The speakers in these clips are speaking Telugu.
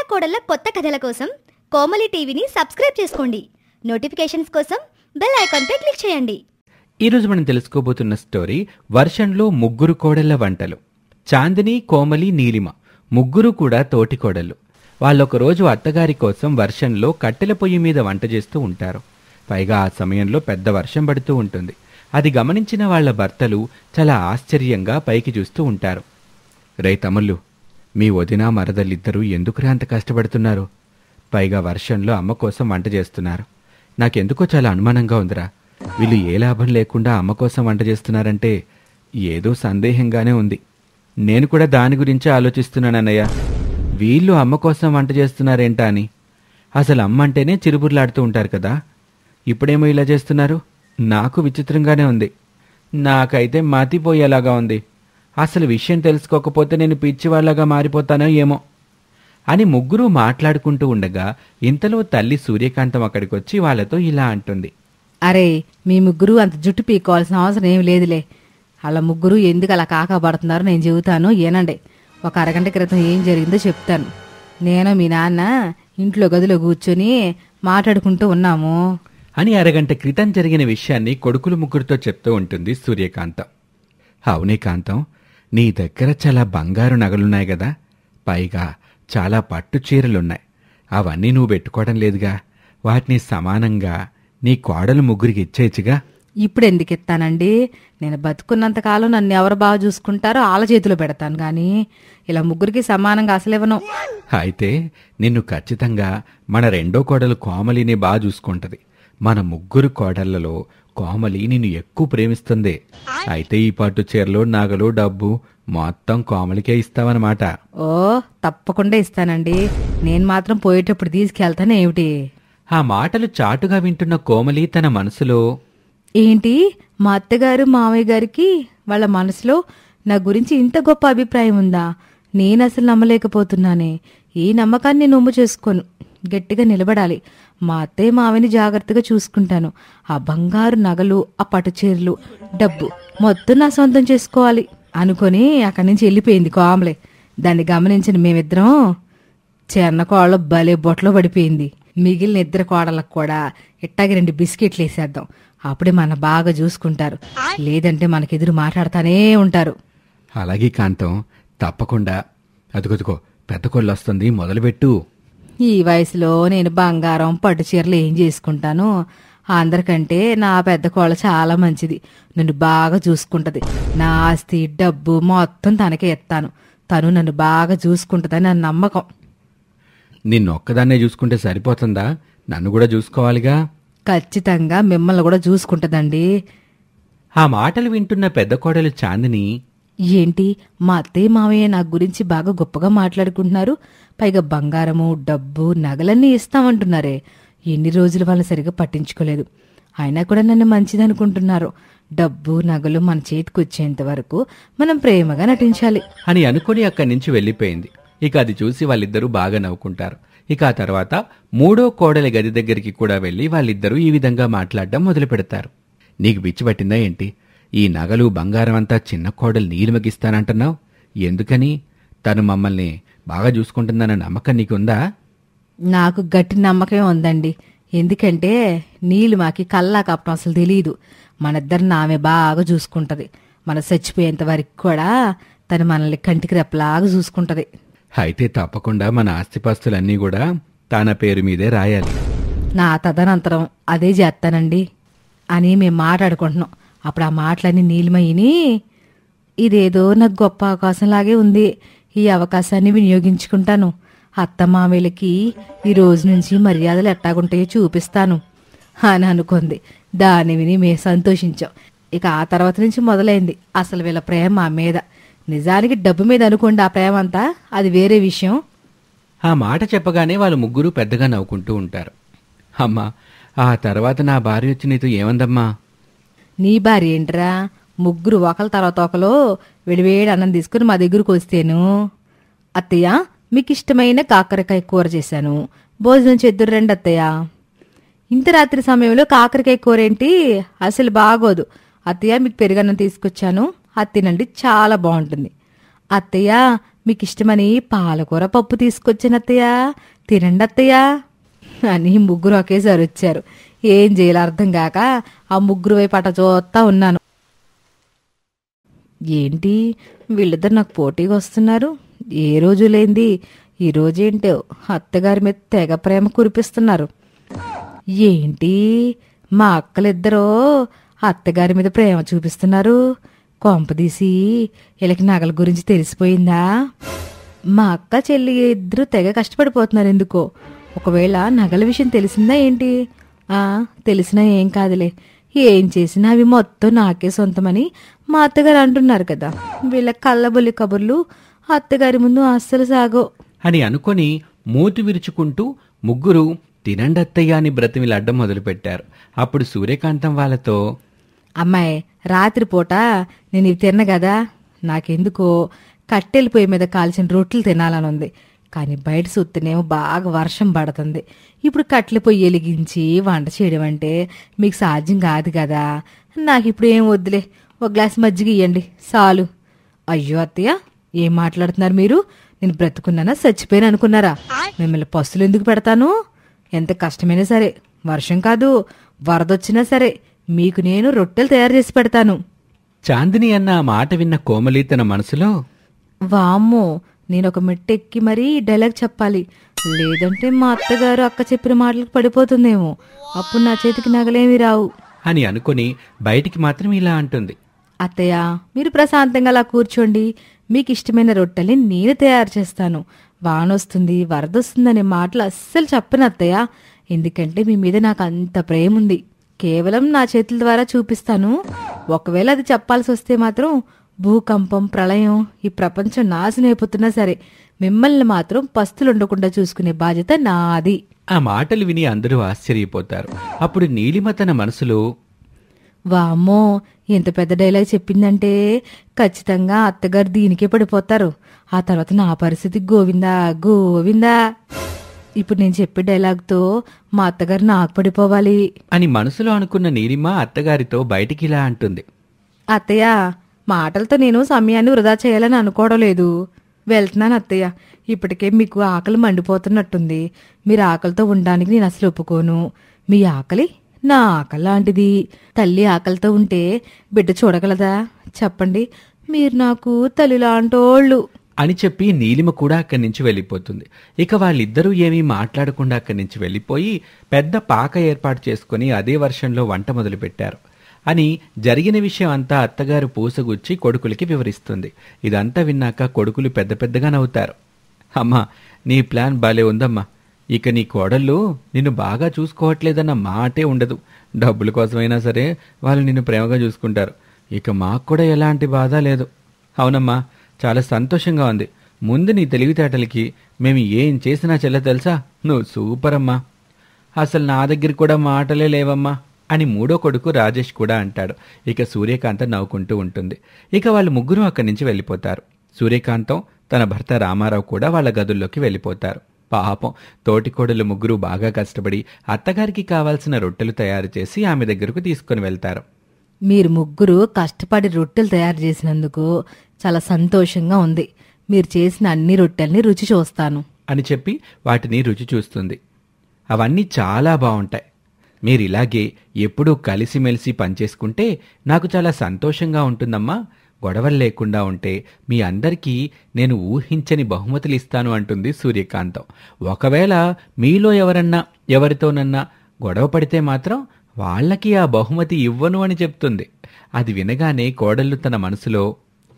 కోడళ్ళ కొత్త కథల కోసం కోమలి టీవీని సబ్స్క్రైబ్ చేసుకోండి. నోటిఫికేషన్స్ కోసం బెల్ ఐకాన్పై క్లిక్ చేయండి. ఈరోజు మనం తెలుసుకోబోతున్న స్టోరీ వర్షంలో ముగ్గురు కోడళ్ల వంటలు. చాందిని, కోమలి, నీలిమ ముగ్గురు కూడా తోటి కోడళ్ళు. వాళ్ళొక రోజు అత్తగారి కోసం వర్షంలో కట్టెల పొయ్యి మీద వంట చేస్తూ ఉంటారు. పైగా ఆ సమయంలో పెద్ద వర్షం పడుతూ ఉంటుంది. అది గమనించిన వాళ్ల భర్తలు చాలా ఆశ్చర్యంగా పైకి చూస్తూ ఉంటారు. రే తమ్ముళ్ళు, మీ వదిన మరదలిద్దరూ ఎందుకురా అంత కష్టపడుతున్నారు? పైగా వర్షంలో అమ్మ కోసం వంట చేస్తున్నారు. నాకెందుకో చాలా అనుమానంగా ఉందిరా. వీళ్ళు ఏ లాభం లేకుండా అమ్మ కోసం వంట చేస్తున్నారంటే ఏదో సందేహంగానే ఉంది. నేను కూడా దాని గురించే ఆలోచిస్తున్నానన్నయ్య. వీళ్ళు అమ్మ కోసం వంట చేస్తున్నారేంటా అని. అసలు అమ్మ అంటేనే చిరుబుర్లాడుతూ ఉంటారు కదా, ఇప్పుడేమో ఇలా చేస్తున్నారు. నాకు విచిత్రంగానే ఉంది. నాకైతే మతిపోయేలాగా ఉంది. అసలు విషయం తెలుసుకోకపోతే నేను పిచ్చివాళ్లాగా మారిపోతానో ఏమో అని ముగ్గురు మాట్లాడుకుంటూ ఉండగా ఇంతలో తల్లి సూర్యకాంతం అక్కడికొచ్చి వాళ్లతో ఇలా అంటుంది. అరే, మీ ముగ్గురు అంత జుట్టు పీక్కోవాల్సిన అవసరం ఏమి లేదులే. అలా ముగ్గురు ఎందుకు అలా కాకపడుతున్నారో నేను చెబుతాను, ఏనండి. ఒక అరగంట క్రితం ఏం జరిగిందో చెప్తాను. నేను మీ నాన్న ఇంట్లో గదిలో కూర్చొని మాట్లాడుకుంటూ ఉన్నాము అని అరగంట క్రితం జరిగిన విషయాన్ని కొడుకులు ముగ్గురితో చెప్తూ ఉంటుంది సూర్యకాంతం. అవునే కాంతం, నీ దగ్గర చాలా బంగారు నగలున్నాయి కదా, పైగా చాలా పట్టు చీరలున్నాయి. అవన్నీ నువ్వు పెట్టుకోవడం లేదుగా. వాటిని సమానంగా నీ కోడలు ముగ్గురికి ఇచ్చేయచ్చుగా. ఇప్పుడు ఎందుకు ఇస్తానండి? నేను బతుకున్నంతకాలం నన్ను ఎవరు బాగా చూసుకుంటారో వాళ్ళ చేతిలో పెడతాను, కానీ ఇలా ముగ్గురికి సమానంగా అసలు ఇవ్వను. అయితే నిన్ను ఖచ్చితంగా మన రెండో కోడలు కోమలిని బాగా చూసుకుంటది. మన ముగ్గురు కోడళ్లలో కోమలి నిన్ను ఎక్కువ ప్రేమిస్తుంది. అయితే ఈ పట్టు చీరలు, నగలు, డబ్బు మొత్తం కోమలికే ఇస్తావన్నమాట. ఓ, తప్పకుండా ఇస్తానండి. నేను మాత్రం పోయేటప్పుడు తీసుకెళ్తాను ఏమిటి? ఆ మాటలు చాటుగా వింటున్న కోమలి తన మనసులో, ఏంటి మా అత్తగారు మామయ్య గారికి వాళ్ళ మనసులో నా గురించి ఇంత గొప్ప అభిప్రాయం ఉందా? నేను అసలు నమ్మలేకపోతున్నానే. ఈ నమ్మకాన్ని నొమ్ము చేసుకోను, గట్టిగా నిలబడాలి. మా అత్తయ్య మావని జాగ్రత్తగా చూసుకుంటాను. ఆ బంగారు నగలు, ఆ పట్టు చీరలు, డబ్బు మొత్తం నా సొంతం చేసుకోవాలి అనుకొని అక్కడి నుంచి వెళ్ళిపోయింది కోమలే. దాన్ని గమనించిన మేమిద్దరం చిన్న కోళ్ళ భలే బొట్లో పడిపోయింది. మిగిలిన ఇద్దరు కోడలకు కూడా ఇట్టాగి 2 బిస్కెట్లు వేసేద్దాం. అప్పుడే మన బాగా చూసుకుంటారు, లేదంటే మనకెదురు మాట్లాడుతానే ఉంటారు. అలాగే కాంతం, తప్పకుండా. అదుగదుగో పెద్ద కొళ్ళు వస్తుంది, మొదలుపెట్టు. ఈ వయసులో నేను బంగారం, పట్టు చీరలు ఏం చేసుకుంటాను? అందరికంటే నా పెద్ద కోళ్ళ చాలా మంచిది. నన్ను బాగా చూసుకుంటది. నా ఆస్తి, డబ్బు మొత్తం తనకే ఇస్తాను. తను నన్ను బాగా చూసుకుంటుందని నా నమ్మకం. నిన్నొక్కదాన్నే చూసుకుంటే సరిపోతుందా? నన్ను కూడా చూసుకోవాలిగా. ఖచ్చితంగా మిమ్మల్ని కూడా చూసుకుంటదండి. ఆ మాటలు వింటున్న పెద్ద కోడలు చాందిని, ఏంటి మా అత్తయ్య మావయ్య నా గురించి బాగా గొప్పగా మాట్లాడుకుంటున్నారు, పైగా బంగారము, డబ్బు, నగలన్నీ ఇస్తామంటున్నారే. ఎన్ని రోజులు వాళ్ళని సరిగా పట్టించుకోలేదు, అయినా కూడా నన్ను మంచిదనుకుంటున్నారు. డబ్బు, నగలు మన చేతికి వచ్చేంత వరకు మనం ప్రేమగా నటించాలి అని అనుకుని అక్కడి నుంచి వెళ్ళిపోయింది. ఇక అది చూసి వాళ్ళిద్దరూ బాగా నవ్వుకుంటారు. ఇక ఆ తర్వాత మూడో కోడలి గది దగ్గరికి కూడా వెళ్లి వాళ్ళిద్దరూ ఈ విధంగా మాట్లాడడం మొదలు పెడతారు. నీకు పిచ్చి పట్టిందా ఏంటి? ఈ నగలు, బంగారం అంతా చిన్న కోడలు నీలిమకిస్తానంటున్నావు. ఎందుకని? తను మమ్మల్ని బాగా చూసుకుంటుందన్న నమ్మకం నీకుందా? నాకు గట్టి నమ్మకమే ఉందండి. ఎందుకంటే నీలిమాకి కల్లా కప్పడం అసలు తెలీదు. మనిద్దరిని ఆమె బాగా చూసుకుంటది. మన చచ్చిపోయేంత వరకు కూడా తను మనల్ని కంటికి రెప్పలాగా చూసుకుంటది. అయితే తప్పకుండా మన ఆస్తిపాస్తులన్నీ కూడా తన పేరు మీదే రాయాలి. నా తదనంతరం అదే చేస్తానండి అని మేము మాట్లాడుకుంటున్నాం. అప్పుడు ఆ మాటలన్నీ నీలిమయ్యని, ఇదేదో నాకు గొప్ప అవకాశంలాగే ఉంది, ఈ అవకాశాన్ని వినియోగించుకుంటాను. అత్తమామయ్యలకి ఈ రోజు నుంచి మర్యాదలు ఎట్టాగుంటాయో చూపిస్తాను అని అనుకుంది. దాన్ని విని మేము సంతోషించాం. ఇక ఆ తర్వాత నుంచి మొదలైంది అసలు వీళ్ళ ప్రేమ మా మీద. నిజానికి డబ్బు మీద అనుకోండి ఆ ప్రేమ అంతా, అది వేరే విషయం. ఆ మాట చెప్పగానే వాళ్ళు ముగ్గురు పెద్దగా నవ్వుకుంటూ ఉంటారు. అమ్మా, ఆ తర్వాత నా భార్య వచ్చి నీతో ఏమందమ్మా? నీ భార్య ఏంట్రా? ముగ్గురు ఒకళ్ళ తర్వాత ఒకరు వేడివేడి అన్నం తీసుకుని మా దగ్గరకు వస్తేను, అత్తయ్య మీకు ఇష్టమైన కాకరకాయ కూర చేశాను, భోజనం చేద్దురు రండి అత్తయ్య. ఇంత రాత్రి సమయంలో కాకరకాయ కూర ఏంటి? అసలు బాగోదు అత్తయ్య, మీకు పెరుగన్నం తీసుకొచ్చాను, అది తినండి, చాలా బాగుంటుంది. అత్తయ్య మీకు ఇష్టమని పాలకూర పప్పు తీసుకొచ్చానత్తయ్య, తినండి అత్తయ్య అని ముగ్గురు ఒకేసారి వచ్చారు. ఏం చేయాలో అర్థం కాక ఆ ముగ్గురు వైపు అట చూస్తా ఉన్నాను. ఏంటి వీళ్ళిద్దరు నాకు పోటీగా వస్తున్నారు? ఏ రోజు లేంది ఈ రోజేంటో అత్తగారి మీద తెగ ప్రేమ కురిపిస్తున్నారు. ఏంటి మా అక్కలిద్దరూ అత్తగారి మీద ప్రేమ చూపిస్తున్నారు? కొంపదీసి వీళ్ళకి నగల గురించి తెలిసిపోయిందా? మా అక్క చెల్లి ఇద్దరు తెగ కష్టపడిపోతున్నారు ఎందుకో. ఒకవేళ నగల విషయం తెలిసిందా ఏంటి? తెలిసినా ఏం కాదులే, ఏం చేసినా అవి మొత్తం నాకే సొంతమని మా అత్తగారు అంటున్నారు కదా. వీళ్ళ కళ్ళబొల్లి కబుర్లు అత్తగారి ముందు అస్సలు సాగో అని అనుకొని మూతి విరుచుకుంటూ ముగ్గురు తినండత్తయ్య అని బ్రతిమిలాడ్డం మొదలుపెట్టారు. అప్పుడు సూర్యకాంతం వాళ్ళతో, అమ్మాయి రాత్రిపూట నేను ఇవి తిన్న కదా, నాకెందుకో కట్టెల పొయ్యి మీద కాల్చిన రొట్టెలు తినాలని ఉంది. కానీ బయట సుత్తనేమో బాగా వర్షం పడుతుంది. ఇప్పుడు కట్టెల పొయ్యి వెలిగించి వంట చేయడం అంటే మీకు సాధ్యం కాదు కదా. నాకు ఇప్పుడు ఏం వద్దులే, ఒక గ్లాస్ మజ్జిగ ఇవ్వండి చాలు. అయ్యో అత్తయ్య, ఏం మాట్లాడుతున్నారు మీరు? నేను బ్రతుకున్నానా చచ్చిపోయాను అనుకున్నారా? మిమ్మల్ని పస్తులు ఎందుకు పెడతాను? ఎంత కష్టమైనా సరే, వర్షం కాదు వరదొచ్చినా సరే మీకు నేను రొట్టెలు తయారు చేసి పెడతాను. చాందిని అన్న ఆ మాట విన్న కోమలి తన మనసులో, వామ్మో, నేను ఒక మెట్టెక్కి మరీ డైలాగ్ చెప్పాలి, లేదంటే మా అత్తగారు అక్క చెప్పిన మాటలకు పడిపోతుందేమో. అప్పుడు నా చేతికి నగలేమి రావు అని అనుకుని బయటికి మాత్రం ఇలా అంటుంది. అత్తయ్య, మీరు ప్రశాంతంగా అలా కూర్చోండి, మీకు ఇష్టమైన రొట్టెల్ని నేను తయారు చేస్తాను. వానొస్తుంది వరదొస్తుందనే మాటలు అస్సలు చెప్పను అత్తయ్య, ఎందుకంటే మీ మీద నాకు అంత ప్రేమ ఉంది. కేవలం నా చేతుల ద్వారా చూపిస్తాను. ఒకవేళ అది చెప్పాల్సి వస్తే మాత్రం భూకంపం, ప్రళయం, ఈ ప్రపంచం నాశనం అయిపోతున్నా సరే మిమ్మల్ని మాత్రం పస్తులుండకుండా చూసుకునే బాధ్యత నాది. ఆ మాటలు విని అందరూ ఆశ్చర్యపోతారు. అప్పుడు నీలిమ తన మనసులో, వామ్మో, ఎంత పెద్ద డైలాగ్ చెప్పిందంటే ఖచ్చితంగా అత్తగారు దీనికే పడిపోతారు. ఆ తర్వాత నా పరిస్థితి గోవిందా గోవిందా. ఇప్పుడు నేను చెప్పే డైలాగ్తో మా అత్తగారు నాకు పడిపోవాలి అని మనసులో అనుకున్న నీలిమ అత్తగారితో బయటికి ఇలా అంటుంది. అత్తయ్య, మాటలతో నేను సమయాన్ని వృధా చేయాలని అనుకోవడం లేదు. వెళ్తున్నాను అత్తయ్య. ఇప్పటికే మీకు ఆకలి మండిపోతున్నట్టుంది. మీరు ఆకలితో ఉండడానికి నేను అసలు ఒప్పుకోను. మీ ఆకలి నా ఆకలి లాంటిది. తల్లి ఆకలితో ఉంటే బిడ్డ చూడగలదా? చెప్పండి. మీరు నాకు తల్లి లాంటోళ్ళు అని చెప్పి నీలిమ కూడా అక్కడి నుంచి వెళ్ళిపోతుంది. ఇక వాళ్ళిద్దరూ ఏమీ మాట్లాడకుండా అక్కడి నుంచి వెళ్ళిపోయి పెద్ద పాక ఏర్పాటు చేసుకుని అదే వర్షంలో వంట మొదలుపెట్టారు. అని జరిగిన విషయం అంతా అత్తగారు పూసగుచ్చి కొడుకులకి వివరిస్తుంది. ఇదంతా విన్నాక కొడుకులు పెద్ద పెద్దగా నవ్వుతారు. అమ్మా, నీ ప్లాన్ బాలే ఉందమ్మా. ఇక నీ కోడళ్ళు నిన్ను బాగా చూసుకోవట్లేదన్న మాటే ఉండదు. డబ్బుల కోసమైనా సరే వాళ్ళు నిన్ను ప్రేమగా చూసుకుంటారు. ఇక మాకు కూడా ఎలాంటి బాధ లేదు. అవునమ్మా, చాలా సంతోషంగా ఉంది. ముందు నీ తెలివితేటలకి మేము ఏం చేసినా చెల్ల తెలుసా, నువ్వు సూపర్ అమ్మా. అసలు నా దగ్గర కూడా మాటలే లేవమ్మా అని మూడో కొడుకు రాజేష్ కూడా అంటాడు. ఇక సూర్యకాంతం నవ్వుకుంటూ ఉంటుంది. ఇక వాళ్ళు ముగ్గురు అక్కడి నుంచి వెళ్ళిపోతారు. సూర్యకాంతం తన భర్త రామారావు కూడా వాళ్ళ గదుల్లోకి వెళ్ళిపోతారు. పాపం తోటికోడలు ముగ్గురు బాగా కష్టపడి అత్తగారికి కావాల్సిన రొట్టెలు తయారు చేసి ఆమె దగ్గరకు తీసుకుని వెళ్తారు. మీరు ముగ్గురు కష్టపడి రొట్టెలు తయారు చేసినందుకు చాలా సంతోషంగా ఉంది. మీరు చేసిన అన్ని రొట్టెల్ని రుచి చూస్తాను అని చెప్పి వాటిని రుచి చూస్తుంది. అవన్నీ చాలా బాగుంటాయి. మీరిలాగే ఎప్పుడూ కలిసిమెలిసి పనిచేసుకుంటే నాకు చాలా సంతోషంగా ఉంటుందమ్మా. గొడవలు లేకుండా ఉంటే మీ అందరికీ నేను ఊహించని బహుమతులు ఇస్తాను అంటుంది సూర్యకాంతం. ఒకవేళ మీలో ఎవరితోనన్నా గొడవ పడితే మాత్రం వాళ్ళకి ఆ బహుమతి ఇవ్వను అని చెప్తుంది. అది వినగానే కోడళ్ళు తన మనసులో,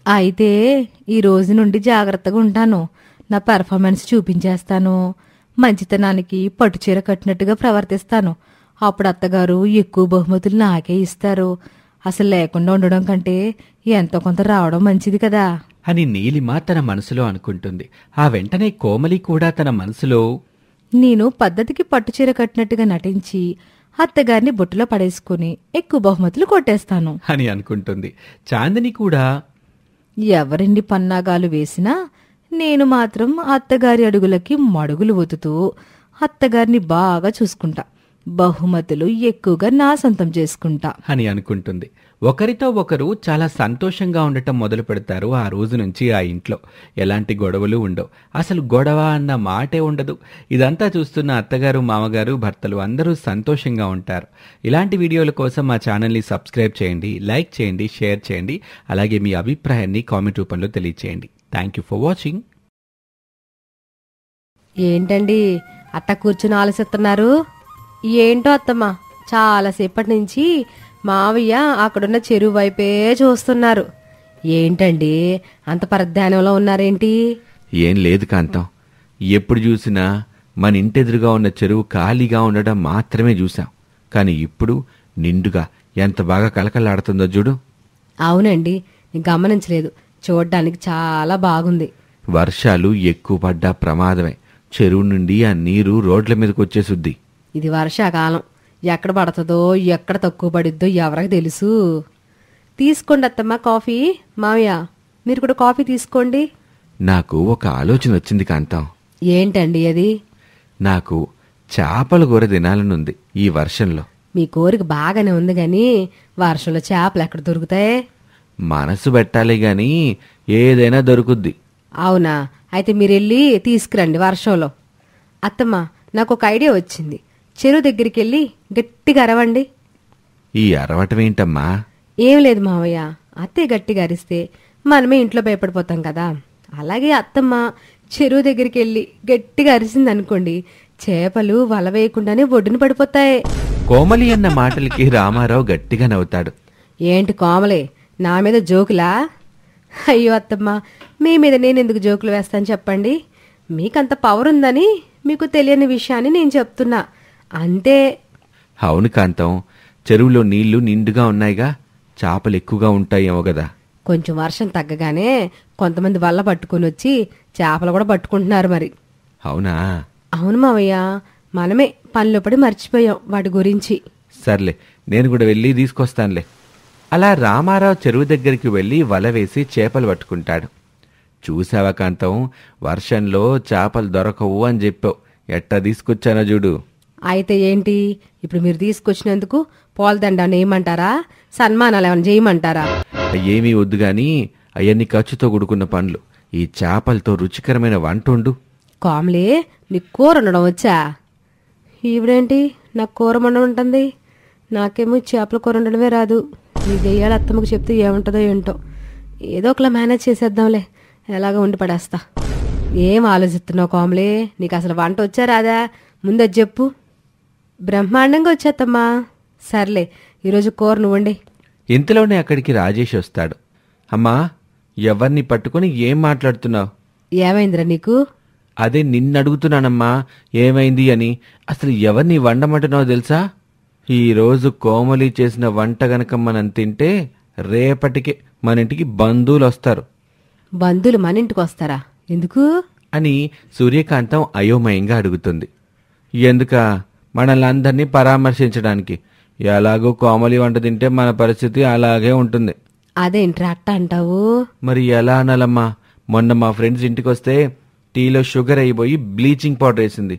అయితే ఈ రోజు నుండి జాగ్రత్తగా ఉంటాను. నా పెర్ఫార్మెన్స్ చూపించేస్తాను. మంచితనానికి పట్టుచీర కట్టినట్టుగా ప్రవర్తిస్తాను. అప్పుడు అత్తగారు ఎక్కువ బహుమతులు నాకే ఇస్తారు. అసలు లేకుండా ఉండడం కంటే ఎంతో కొంత రావడం మంచిది కదా అని నీలిమ తన మనసులో అనుకుంటుంది. ఆ వెంటనే కోమలి కూడా తన మనసులో, నేను పద్ధతికి పట్టుచీర కట్టినట్టుగా నటించి అత్తగారిని బొట్టులో పడేసుకుని ఎక్కువ బహుమతులు కొట్టేస్తాను అని అనుకుంటుంది. చాందిని కూడా, ఎవరిన్ని పన్నాగాలు వేసినా నేను మాత్రం అత్తగారి అడుగులకి మడుగులు ఒతుతూ అత్తగారిని బాగా చూసుకుంటా. బహుమతులు ఎక్కువగా నా సొంతం చేసుకుంటా అని అనుకుంటుంది. ఒకరితో ఒకరు చాలా సంతోషంగా ఉండటం మొదలు పెడతారు. ఆ రోజు నుంచి ఆ ఇంట్లో ఎలాంటి గొడవలు ఉండవు. అసలు గొడవ అన్న మాటే ఉండదు. ఇదంతా చూస్తున్న అత్తగారు, మామగారు, భర్తలు అందరూ సంతోషంగా ఉంటారు. ఇలాంటి వీడియోల కోసం మా ఛానల్ని సబ్స్క్రైబ్ చేయండి, లైక్ చేయండి, షేర్ చేయండి. అలాగే మీ అభిప్రాయాన్ని కామెంట్ రూపంలో తెలియచేయండి. Thank you for watching. ఏంటండి అట్ట కూర్చుని ఆలోచిస్తున్నారు? ఏంటో అత్తమ్మ, చాలాసేపటి నుంచి మావయ్య అక్కడున్న చెరువు వైపే చూస్తున్నారు. ఏంటండి అంత పరధ్యానంలో ఉన్నారేంటి? ఏం లేదు కాంతం, ఎప్పుడు చూసినా మన ఇంటెదురుగా ఉన్న చెరువు ఖాళీగా ఉండడం మాత్రమే చూసాం. కానీ ఇప్పుడు నిండుగా ఎంత బాగా కలకలాడుతుందో చూడు. అవునండి, నేను గమనించలేదు. చూడ్డానికి చాలా బాగుంది. వర్షాలు ఎక్కువ పడ్డా ప్రమాదమే. చెరువు నుండి ఆ నీరు రోడ్ల మీదకి వచ్చేసుద్ది. ఇది వర్షాకాలం, ఎక్కడ పడుతుందో ఎక్కడ తక్కువ పడిద్దో ఎవరికి తెలుసు. తీసుకోండి అత్తమ్మ కాఫీ. మావయ్య మీరు కూడా కాఫీ తీసుకోండి. నాకు ఒక ఆలోచన వచ్చింది కాంతం. ఏంటండి అది? నాకు చేపల కూర తినాలనుంది ఈ వర్షంలో. మీ కోరిక బాగానే ఉంది గాని వర్షంలో చేపలు ఎక్కడ దొరుకుతాయి? మనసు పెట్టాలి గాని ఏదైనా దొరుకుద్ది. అవునా? అయితే మీరు వెళ్ళి తీసుకురండి వర్షంలో. అత్తమ్మ నాకు ఒక ఐడియా వచ్చింది. చెరువు దగ్గరికి వెళ్ళి గట్టిగా అరవండి. ఈ అరవటం ఏంటమ్మా? ఏం లేదు మావయ్య, అత్తయ్య గట్టిగా అరిస్తే మనమే ఇంట్లో భయపడిపోతాం కదా. అలాగే అత్తమ్మ చెరువు దగ్గరికి వెళ్ళి గట్టిగా అరిసింది అనుకోండి, చేపలు వల వేయకుండానే ఒడ్డున పడిపోతాయి. కోమలి అన్న మాటలకి రామారావు గట్టిగా నవ్వుతాడు. ఏంటి కోమలే, నా మీద జోకులా? అయ్యో అత్తమ్మ, మీ మీద నేను ఎందుకు జోకులు వేస్తాను చెప్పండి. మీకంత పవర్ ఉందని మీకు తెలియని విషయాన్ని నేను చెప్తున్నా అంతే. అవును కాంతం, చెరువులో నీళ్లు నిండుగా ఉన్నాయిగా, చేపలు ఎక్కువగా ఉంటాయేమో గదా. కొంచెం వర్షం తగ్గగానే కొంతమంది వల్ల పట్టుకొని వచ్చి చేపలు కూడా పట్టుకుంటున్నారు మరి. అవునా? అవును మావయ్య, మనమే పనిలో పడి మర్చిపోయాం వాటి గురించి. సర్లే, నేను కూడా వెళ్ళి తీసుకొస్తానులే. అలా రామారావు చెరువు దగ్గరికి వెళ్ళి వల వేసి చేపలు పట్టుకుంటాడు. చూసావా కాంతం, వర్షంలో చేపలు దొరకవు అని చెప్పావు. ఎట్టా తీసుకొచ్చానో చూడు. అయితే ఏంటి, ఇప్పుడు మీరు తీసుకొచ్చినందుకు పోలదండ ఏమంటారా? సన్మానాలు ఏమైనా చేయమంటారా? ఏమీ వద్దు గాని అవన్నీ ఖర్చుతో కూడుకున్న పనులు. ఈ చేపలతో రుచికరమైన వంట వండు. కామ్లే, నీకు కూర వండడం వచ్చా? ఈవిడేంటి నాకు కూర వండడం ఉంటుంది? నాకేమో చేపల కూర వండడమే రాదు. ఈ దెయ్యాలు అత్తమ్మకు చెప్తే ఏముంటుందో ఏంటో. ఏదో ఒకలా మేనేజ్ చేసేద్దాంలే, ఎలాగో ఉండి పడేస్తా. ఏం ఆలోచిస్తున్నావు కామ్లే? నీకు అసలు వంట వచ్చా రాదా? ముందు చెప్పు. బ్రహ్మాండంగా వచ్చేత్తమ్మా. సర్లే, ఈరోజు కూర నువ్వండి. ఇంతలోనే అక్కడికి రాజేష్ వస్తాడు. అమ్మా, ఎవరిని పట్టుకుని ఏం మాట్లాడుతున్నావు? ఏమైందిరా నీకు? అదే నిన్నడుగుతున్నానమ్మా, ఏమైంది అని. అసలు ఎవరిని వండమంటున్నావు తెలుసా? ఈరోజు కోమలి చేసిన వంట గనక మనం తింటే రేపటికే మన ఇంటికి బంధువులు వస్తారు. బంధువులు మన ఇంటికి వస్తారా? ఎందుకు అని సూర్యకాంతం అయోమయంగా అడుగుతుంది. ఎందుక? మనల్ని అందరినీ పరామర్శించడానికి. ఎలాగో కోమలి వంట తింటే మన పరిస్థితి అలాగే ఉంటుంది. అదేంట్రా అట్ట అంటావు? మరి ఎలా అనాలమ్మా? మొన్న మా ఫ్రెండ్స్ ఇంటికి వస్తే టీలో షుగర్ అయిపోయి బ్లీచింగ్ పౌడర్ వేసింది.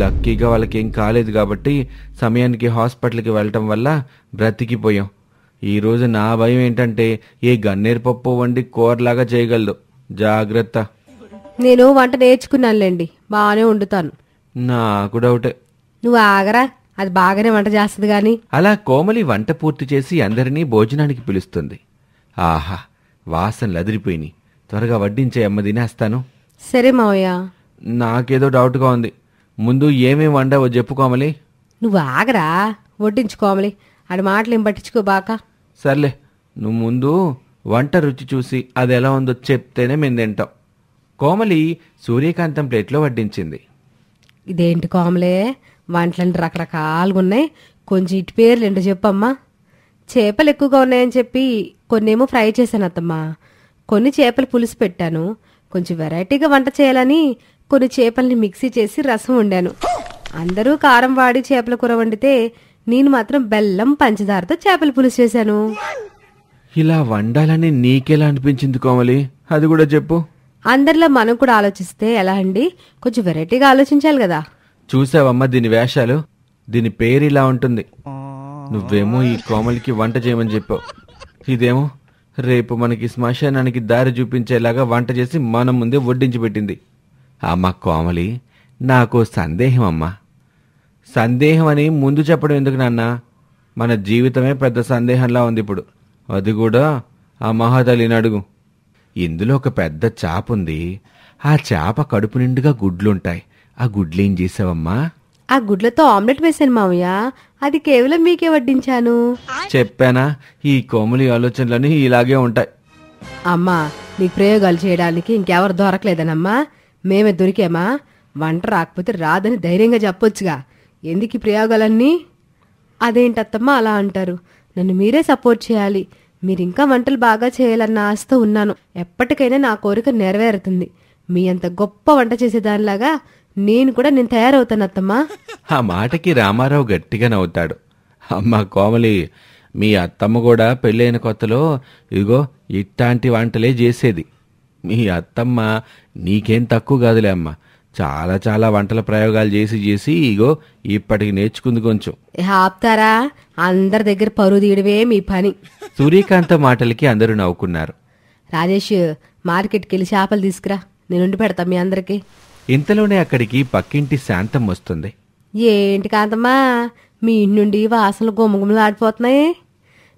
లక్కీగా వాళ్ళకేం కాలేదు కాబట్టి సమయానికి హాస్పిటల్కి వెళ్ళటం వల్ల బ్రతికిపోయాం. ఈరోజు నా భయం ఏంటంటే ఏ గన్నేరు పప్పు వండి కూరలాగా చేయగలదు. జాగ్రత్త. నేను వంట నేర్చుకున్నానులేండి, బాగానే వండుతాను. నాకు డౌటే. నువ్వు ఆగరా, అది బాగానే వంట చేస్తుంది గాని. అలా కోమలి వంట పూర్తి చేసి అందరినీ భోజనానికి పిలుస్తుంది. ఆహా, వాసనలు అదిరిపోయినాయి. త్వరగా వడ్డించే అమ్మ, తినేస్తాను. సరే మావయ్య. నాకేదో డౌట్గా ఉంది. ముందు ఏమేమి వండావో చెప్పు కోమలి. నువ్వు ఆగరా, వడ్డించుకోమలి. ఆడి మాటలు ఏం పట్టించుకోబాక. సర్లే, నువ్వు ముందు వంట రుచి చూసి అది ఎలా ఉందో చెప్తేనే మేము తింటాం. కోమలి సూర్యకాంతం ప్లేట్లో వడ్డించింది. ఇదేంటి కోమలే, వంటలంటే రకరకాలుగా ఉన్నాయి. కొంచెం ఇటు పేర్లు ఏంటో చెప్పమ్మా. చేపలు ఎక్కువగా ఉన్నాయని చెప్పి కొన్నేమో ఫ్రై చేశాను అత్తమ్మా. కొన్ని చేపలు పులుసు పెట్టాను. కొంచెం వెరైటీగా వంట చేయాలని కొన్ని చేపల్ని మిక్సీ చేసి రసం వండాను. అందరూ కారం వాడి చేపల కూర వండితే నేను మాత్రం బెల్లం పంచదారతో చేపల పులుసు చేశాను. ఇలా వండాలని నీకెలా అనిపించింది కోమలి? అది కూడా చెప్పు. అందరిలో మనం కూడా ఆలోచిస్తే ఎలా అండి? కొంచెం వెరైటీగా ఆలోచించాలి కదా. చూసావమ్మా దీని వేషాలు? దీని పేరు ఇలా ఉంటుంది. నువ్వేమో ఈ కోమలికి వంట చేయమని చెప్పావు. ఇదేమో రేపు మనకి శ్మశానానికి దారి చూపించేలాగా వంట చేసి మన ముందే వడ్డించి పెట్టింది. అమ్మ కోమలి, నాకు సందేహం అమ్మా. సందేహం అని ముందు చెప్పడం ఎందుకు నాన్న? మన జీవితమే పెద్ద సందేహంలా ఉంది ఇప్పుడు. అది కూడా ఆ మహాతల్లిని అడుగు. ఇందులో ఒక పెద్ద చాప ఉంది. ఆ చాప కడుపు నిండుగా గుడ్లుంటాయి. ఆ గుడ్లేం చేసావమ్మా? ఆ గుడ్లతో ఆమ్లెట్ వేశాను మావయ్య. అది కేవలం మీకే వడ్డించాను. చెప్పానా, ఈ కోమలి ఆలోచనలన్నీ ఇలాగే ఉంటాయి. అమ్మా, నీకు ప్రయోగాలు చేయడానికి ఇంకెవరు దొరకలేదనమ్మా? మేమే దొరికామా? వంట రాకపోతే రాదని ధైర్యంగా చెప్పొచ్చుగా. ఎందుకు ఈ ప్రయోగాలన్నీ? అదేంటత్తమ్మా అలా అంటారు? నన్ను మీరే సపోర్ట్ చేయాలి. మీరింకా వంటలు బాగా చేయాలన్న ఆశతో ఉన్నాను. ఎప్పటికైనా నా కోరిక నెరవేరుతుంది. మీ అంత గొప్ప వంట చేసేదానిలాగా నేను తయారవుతాను అత్తమ్మా. ఆ మాటకి రామారావు గట్టిగా నవ్వుతాడు. అమ్మ కోమలి, మీ అత్తమ్మ కూడా పెళ్ళైన కొత్తలో ఇగో ఇట్లాంటి వంటలే చేసేది. మీ అత్తమ్మ నీకేం తక్కువ కాదులే అమ్మ. చాలా చాలా వంటల ప్రయోగాలు చేసి చేసి ఇగో ఇప్పటికి నేర్చుకుంది కొంచెం. ఆపుతారా? అందరి దగ్గర పరువు తీయడమే మీ పని. సూర్యకాంత మాటలకి అందరూ నవ్వుకున్నారు. రాజేష్, మార్కెట్కి వెళ్ళి చేపలు తీసుకురా, నేను వండి పెడతా మీ అందరికి. ఇంతలోనే అక్కడికి పక్కింటి శాంతం వస్తుంది. ఏంటి కాంతమ్మా, మీ ఇంటి నుండి వాసనలు గుమ్మగుమ్మలు ఆడిపోతున్నాయి.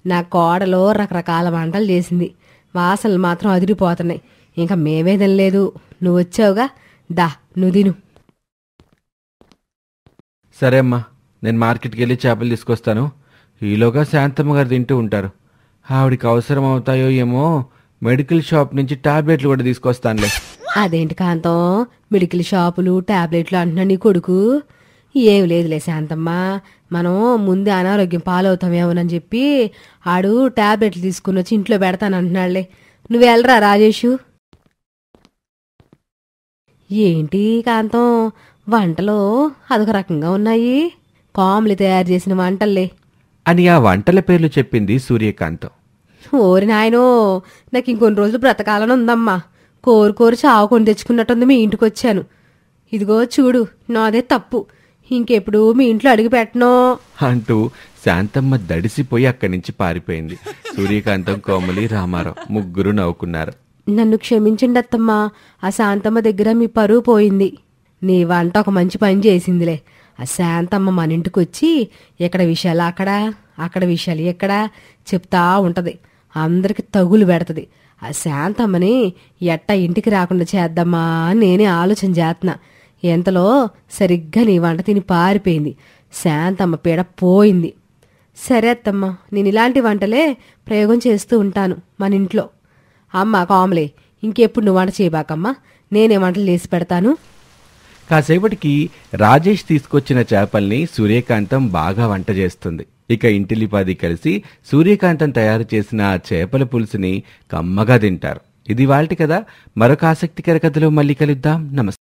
నా కోడలో రకరకాల వంటలు చేసింది. వాసనలు మాత్రం అదిరిపోతున్నాయి. ఇంకా మేమే తినలేదు. నువ్వు వచ్చావుగా, దా నువ్వు తిను. సరే అమ్మా, నేను మార్కెట్కి వెళ్ళి చేపలు తీసుకొస్తాను. ఈలోగా శాంతమ్మ గారు తింటూ ఉంటారు. ఆవిడికి అవసరం అవుతాయో ఏమో మెడికల్ షాప్ నుంచి టాబ్లెట్లు కూడా తీసుకొస్తానులే. అదేంటి కాంతం, మెడికల్ షాపులు టాబ్లెట్లు అంటున్నా నీ కొడుకు? ఏం లేదులే శాంతమ్మ, మనం ముందే అనారోగ్యం పాలవుతామేమోనని చెప్పి ఆడు టాబ్లెట్లు తీసుకుని వచ్చి ఇంట్లో పెడతానంటున్నాడులే. నువ్వు వెళ్ళరా రాజేషు. ఏంటి కాంతం, వంటలు అదొక రకంగా ఉన్నాయి. కామ్లు తయారు చేసిన వంటల్లే అని ఆ వంటల పేర్లు చెప్పింది సూర్యకాంతం. ఓరి నాయనో, నాకు ఇంకొన్ని రోజులు బ్రతకాలని ఉందమ్మా. కోరు చావు కొని తెచ్చుకున్నట్టుంది మీ ఇంటికి వచ్చాను. ఇదిగో చూడు, నాదే తప్పు. ఇంకెప్పుడు మీ ఇంట్లో అడుగు పెట్టనో అంటూ శాంతమ్మ దడిసిపోయి అక్కడి నుంచి పారిపోయింది. సూర్యకాంతం, కోమలి, రామారావు ముగ్గురు నవ్వుకున్నారు. నన్ను క్షమించండి అత్తమ్మా, ఆ శాంతమ్మ దగ్గర మీ పరువు పోయింది. నీ వంట ఒక మంచి పని చేసిందిలే. ఆ శాంతమ్మ మన ఇంటికి వచ్చి ఎక్కడ విషయాలు అక్కడ, అక్కడ విషయాలు ఎక్కడ చెప్తా ఉంటది. అందరికి తగులు పెడతది. ఆ శాంతమ్మని ఎట్టా ఇంటికి రాకుండా చేద్దామా నేనే ఆలోచన చేస్తున్నా. ఎంతలో సరిగ్గా నీ వంట తిని పారిపోయింది. శాంతమ్మ పీడ పోయింది. సరే అత్తమ్మ, నేను ఇలాంటి వంటలే ప్రయోగం చేస్తూ ఉంటాను మన ఇంట్లో. అమ్మ కామలే, ఇంకెప్పుడు నువ్వు వంట చేయబాకమ్మా, నేనే వంటలు చేసి పెడతాను. కాసేపటికి రాజేష్ తీసుకొచ్చిన చేపల్ని సూర్యకాంతం బాగా వంట చేస్తుంది. ఇక ఇంటిలిపాది కలిసి సూర్యకాంతం తయారు చేసిన ఆ చేపల పులుసుని కమ్మగా తింటారు. ఇది వాళ్ళటి కదా. మరొక ఆసక్తికర కథలో మళ్ళీ కలుద్దాం. నమస్తే.